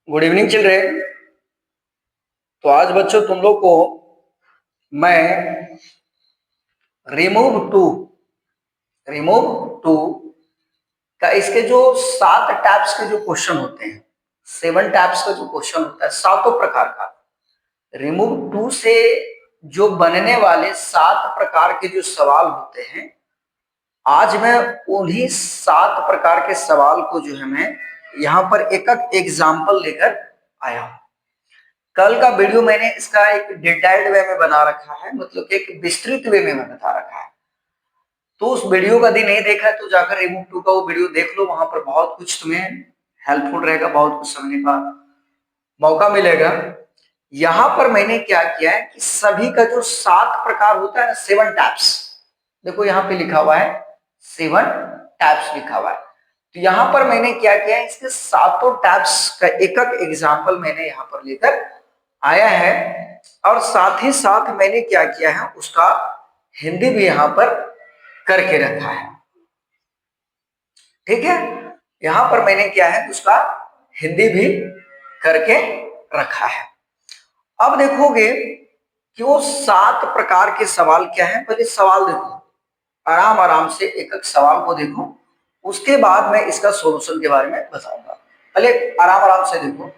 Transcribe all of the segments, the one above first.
Good evening children. तो आज बच्चों तुम लोग को मैं रिमूव टू रिमूव टू का इसके जो 7 टाइप्स के जो क्वेश्चन होते हैं, 7 टाइप्स का जो क्वेश्चन होता है, सातों प्रकार का रिमूव टू से जो बनने वाले 7 प्रकार के जो सवाल होते हैं, आज मैं उन्हीं 7 प्रकार के सवाल को जो है मैं यहाँ पर एक एक एग्जाम्पल लेकर आया हूं। कल का वीडियो मैंने इसका एक डिटेल्ड वे में बना रखा है, मतलब एक विस्तृत वे में बता रखा है। तो उस वीडियो का यदि नहीं देखा है तो जाकर रिमूव टू का वो वीडियो देख लो, वहां पर बहुत कुछ तुम्हें हेल्पफुल रहेगा, बहुत कुछ समझने का मौका मिलेगा। यहां पर मैंने क्या किया है कि सभी का जो 7 प्रकार होता है ना, 7 टाइप्स, देखो यहाँ पे लिखा हुआ है 7 टाइप्स लिखा हुआ है। तो यहाँ पर मैंने क्या किया है, इसके सातों टाइप्स का एक एक एग्जाम्पल मैंने यहाँ पर लेकर आया है, और साथ ही साथ मैंने क्या किया है उसका हिंदी भी यहां पर करके रखा है। ठीक है, यहां पर मैंने क्या है उसका हिंदी भी करके रखा है। अब देखोगे कि वो 7 प्रकार के सवाल क्या है। पहले सवाल देखो, आराम आराम से एक एक सवाल को देखो, उसके बाद मैं इसका सॉल्यूशन के बारे में बताऊंगा। पहले आराम आराम से देखो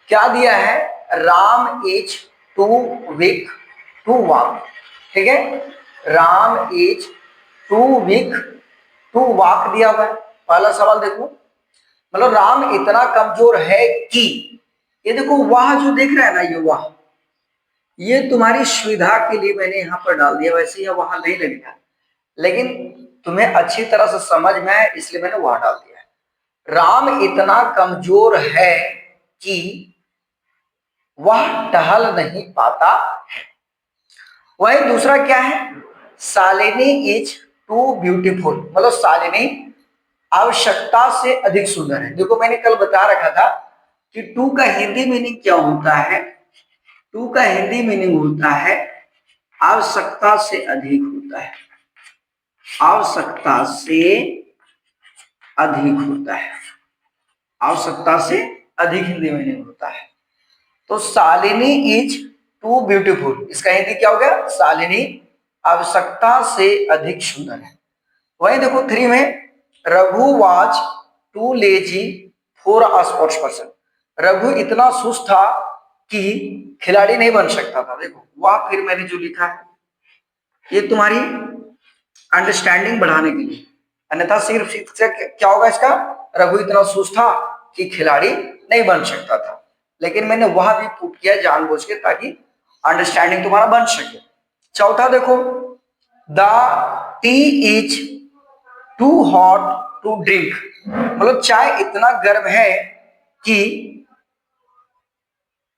क्या दिया है। Ram is too weak to walk. ठीक है, Ram is too weak to walk दिया हुआ है। पहला सवाल देखो, मतलब राम इतना कमजोर है कि, ये देखो वाह जो देख रहा है ना, ये वाह, ये तुम्हारी सुविधा के लिए मैंने यहां पर डाल दिया, वैसे यह वहां नहीं लगेगा, लेकिन तुम्हें अच्छी तरह से समझ में आए इसलिए मैंने वहां डाल दिया है। राम इतना कमजोर है कि वह टहल नहीं पाता है। वही दूसरा क्या है, शालिनी इज टू ब्यूटीफुल, मतलब शालिनी आवश्यकता से अधिक सुंदर है। देखो मैंने कल बता रखा था कि टू का हिंदी मीनिंग क्या होता है। टू का हिंदी मीनिंग होता है आवश्यकता से अधिक होता है, आवश्यकता से अधिक होता है, आवश्यकता से अधिक हिंदी मीनिंग होता है। तो शालिनी इज टू ब्यूटीफुल, इसका हिंदी क्या हो गया, शालिनी आवश्यकता से अधिक सुंदर है। वही देखो 3 में, Raghu was too lazy for a sports person, Raghu इतना सुस्त था कि खिलाड़ी नहीं बन सकता था। देखो वह फिर मैंने जो लिखा है ये तुम्हारी अंडरस्टैंडिंग बढ़ाने के लिए, अन्यथा सिर्फ क्या होगा इसका, रघु इतना सुस्त था कि खिलाड़ी नहीं बन सकता था, लेकिन मैंने वह भी पुट किया जानबूझ के ताकि अंडरस्टैंडिंग तुम्हारा बन सके। चौथा देखो, the tea is too hot to drink, मतलब चाय इतना गर्म है कि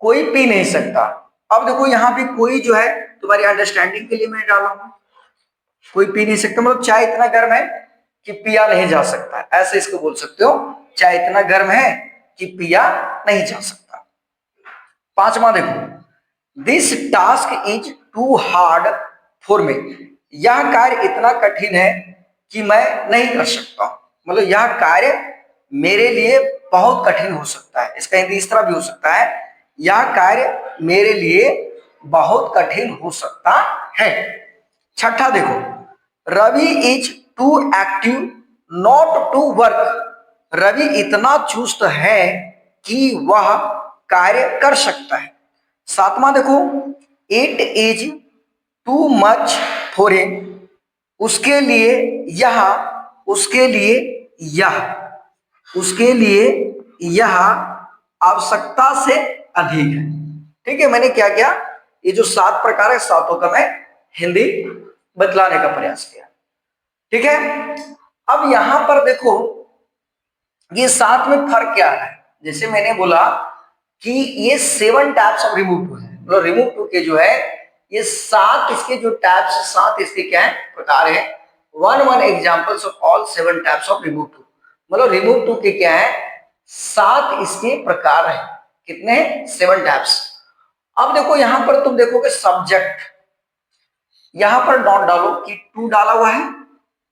कोई पी नहीं सकता। अब देखो यहाँ भी कोई जो है तुम्हारी अंडरस्टैंडिंग के लिए मैं डाला हूं, कोई पी नहीं सकता, मतलब चाय इतना गर्म है कि पिया नहीं जा सकता, ऐसे इसको बोल सकते हो, चाय इतना गर्म है कि पिया नहीं जा सकता। पांचवा देखो, this task is too hard for me, यह कार्य इतना कठिन है कि मैं नहीं कर सकता, मतलब यह कार्य मेरे लिए बहुत कठिन हो सकता है। इसका हिंदी इस तरह भी हो सकता है, यह कार्य मेरे लिए बहुत कठिन हो सकता है। छठा देखो, Ravi is too active not to work, Ravi इतना चुस्त है कि वह कार्य कर सकता है। सातवां देखो, it is too much for him, उसके लिए यह, उसके लिए यह, उसके लिए यह आवश्यकता से अधिक है। ठीक है, मैंने क्या किया, ये जो 7 प्रकार है सातों का मैं हिंदी बतलाने का प्रयास किया। ठीक है, अब यहां पर देखो ये 7 में फर्क क्या है। जैसे मैंने बोला कि ये 7 टाइप्स ऑफ रिमूव टू है, मतलब रिमूव टू के जो है ये 7 इसके जो टाइप्स, 7 इसके क्या है प्रकार है। One examples of all 7 types of remove too, मतलब रिमूव टू के क्या है 7 इसके प्रकार है। कितने, 7 टाइप्स। अब देखो यहां पर तुम देखोगे सब्जेक्ट, यहां पर नॉट डालो कि टू डाला हुआ है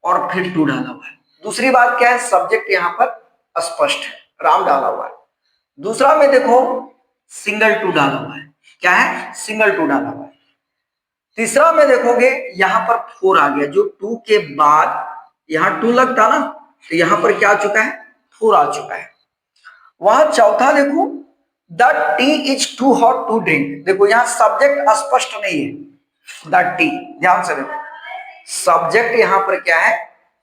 और फिर टू डाला हुआ है। दूसरी बात क्या है, सब्जेक्ट यहां पर स्पष्ट है, राम डाला हुआ है। दूसरा में देखो सिंगल टू डाला हुआ है, क्या है, सिंगल टू डाला हुआ है। तीसरा में देखोगे यहां पर 4 आ गया, जो 2 के बाद यहां 2 लगता ना, तो यहां पर क्या आ चुका है, 4 आ चुका है। वहां चौथा देखो the tea is too hot to drink, देखो यहां सब्जेक्ट स्पष्ट नहीं है, द टी, ध्यान से देखो सब्जेक्ट यहां पर क्या है,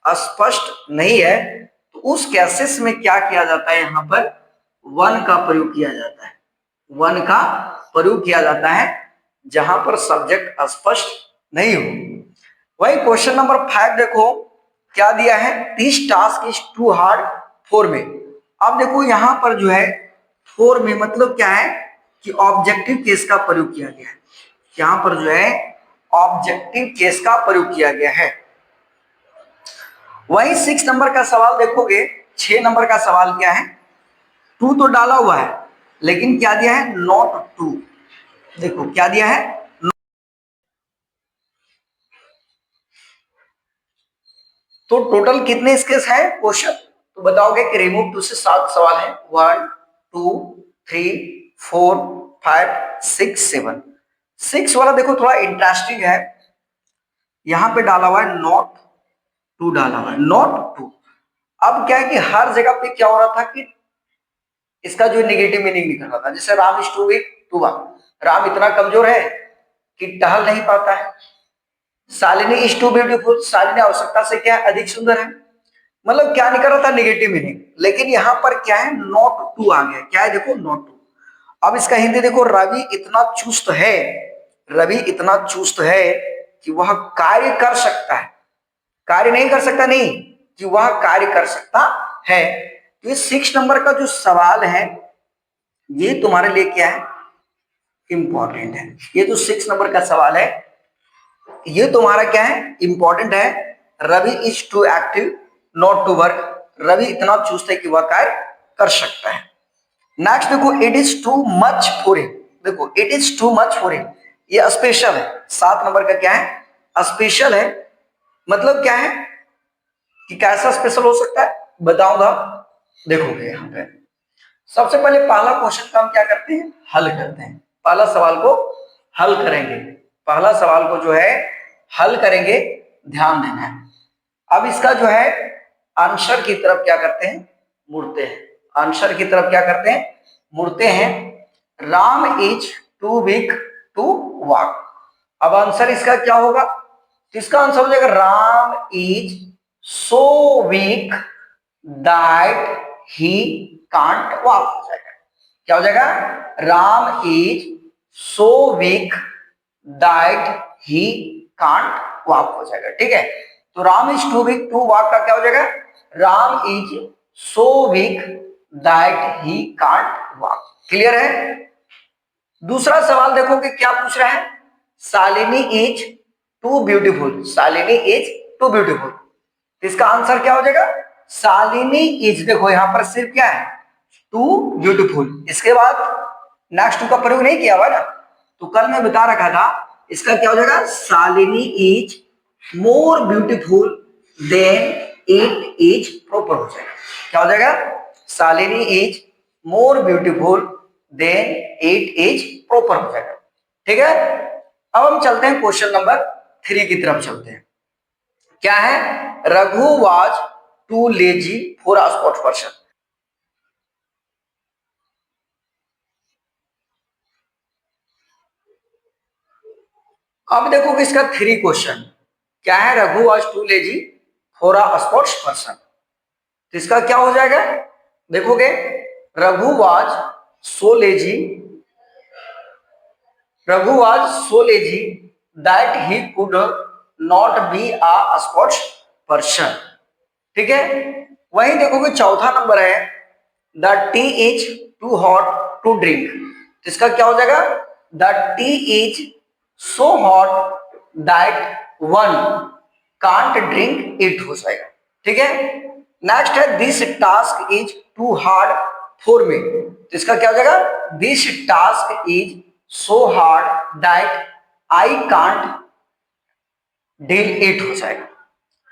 स्पष्ट नहीं है, तो उस केसेस में क्या किया जाता है, यहां पर वन का प्रयोग किया जाता है, वन का प्रयोग किया जाता है जहां पर सब्जेक्ट स्पष्ट नहीं हो। वही क्वेश्चन नंबर 5 देखो क्या दिया है, this task is too hard for me. अब देखो यहां पर जो है फॉर में मतलब क्या है कि ऑब्जेक्टिव केस का प्रयोग किया गया है, यहां पर जो है ऑब्जेक्टिव केस का प्रयोग किया गया है। वही 6 नंबर का सवाल देखोगे, 6 नंबर का सवाल क्या है, टू तो डाला हुआ है लेकिन क्या दिया है, नॉट टू, देखो क्या दिया है, तो टोटल कितने स्केच है क्वेश्चन, तो बताओगे कि रिमूव टू से 7 सवाल है, 1 2 3 4 5 6 7। 6 वाला देखो थोड़ा इंटरेस्टिंग है, यहां पे डाला हुआ है नॉट टू, डाला हुआ है नॉट टू। अब क्या है कि हर जगह पे क्या हो रहा था कि इसका जो नेगेटिव मीनिंग निकल रहा था, जैसे Ram is too weak to walk, Ram इतना कमजोर है कि टहल नहीं पाता है। Shalini is too beautiful, Shalini आवश्यकता से क्या है, अधिक सुंदर है। मतलब क्या निकल रहा था, नेगेटिव मीनिंग, लेकिन यहां पर क्या है, नॉट टू आ गया, क्या है देखो नॉट टू। अब इसका हिंदी देखो, रवि इतना चुस्त है, रवि इतना चुस्त है कि वह कार्य कर सकता है, कार्य नहीं कर सकता नहीं, कि वह कार्य कर सकता है। तो ये 6 नंबर का जो सवाल है ये तुम्हारे लिए क्या है, इंपॉर्टेंट है। ये जो 6 नंबर का सवाल है ये तुम्हारा क्या है, इंपॉर्टेंट है। Ravi is too active not to work, Ravi इतना चुस्त है कि वह कार्य कर सकता है। नेक्स्ट देखो, it is too much for him, देखो it is too much for him, ये स्पेशल है, 7 नंबर का क्या है, स्पेशल है। मतलब क्या है कि कैसा स्पेशल हो सकता है, बताऊंगा, देखोगे यहां पे। सबसे पहले पहला क्वेश्चन का हम क्या करते हैं, हल करते हैं, पहला सवाल को हल करेंगे, पहला सवाल को जो है हल करेंगे, ध्यान देना है। अब इसका जो है आंसर की तरफ क्या करते हैं, मुड़ते हैं, आंसर की तरफ क्या करते हैं, मुड़ते हैं। Ram is too weak to walk, अब आंसर इसका क्या होगा, तो इसका आंसर हो जाएगा Ram is so weak that he can't walk, हो जाएगा, क्या हो जाएगा, Ram is so weak that he can't walk, हो जाएगा, ठीक है। तो Ram is too weak to walk का क्या हो जाएगा, Ram is so weak that he can't walk, clear है। दूसरा सवाल देखो कि क्या पूछ रहा है, Shalini is too beautiful, Shalini is too beautiful, इसका आंसर क्या हो जाएगा, शालिनी इज, देखो यहां पर सिर्फ क्या है, टू ब्यूटीफुल, इसके बाद नेक्स्ट टू का प्रयोग नहीं किया हुआ ना, तो कल मैं बता रखा था, इसका क्या हो जाएगा, Shalini is more beautiful then it is proper, हो जाएगा, क्या हो जाएगा, Shalini is more beautiful then it is proper, हो जाएगा, ठीक है। अब हम चलते हैं क्वेश्चन नंबर 3 की तरफ चलते हैं। क्या है, Raghu was too lazy for a sports person. अब देखो कि इसका 3 क्वेश्चन क्या है, Raghu was too lazy for a sports person, तो इसका क्या हो जाएगा, देखोगे Raghu was so lazy, Raghu was so lazy that he could not be a sports person, ठीक है। वहीं देखोगे चौथा नंबर है, the tea is too hot to drink, तो इसका क्या हो जाएगा, the tea is so hot that one can't drink it, हो जाएगा, ठीक है। नेक्स्ट है, this task is too hard for me, तो इसका क्या हो जाएगा, this task is so hard that I can't deal it, हो जाएगा।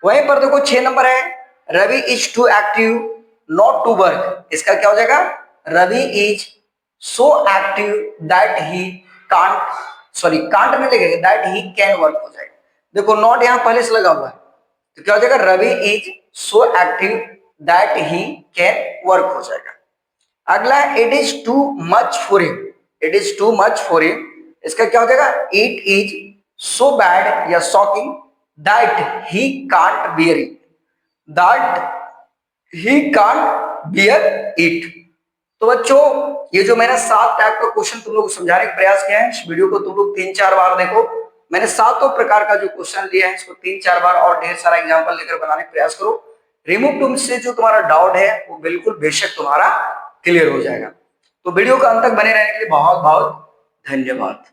वहीं पर देखो 6 नंबर है, Ravi is too active not to work, इसका क्या हो जाएगा, Ravi is so active that he can't में लगेगा दैट ही कैन वर्क हो जाएगा। देखो नॉट यहां पहले से लगा हुआ है तो क्या हो जाएगा, Ravi is so active that he can work हो जाएगा। अगला it is too much for him, it is too much for him, इसका क्या हो जाएगा, इट इज सो बैड या shocking that he can't bear it, that he can't bear it. तो बच्चों ये जो मैंने 7 टाइप का क्वेश्चन तुम लोग को समझाने का प्रयास किया है, इस वीडियो को तुम लोग 3-4 बार देखो। मैंने 7 प्रकार का जो क्वेश्चन लिया है इसको 3-4 बार और ढेर सारा एग्जांपल लेकर बनाने का प्रयास करो। रिमूव टूल से जो तुम्हारा डाउट है वो बिल्कुल बेशक तुम्हारा क्लियर हो जाएगा। तो वीडियो का अंत तक बने रहने के लिए बहुत बहुत धन्यवाद।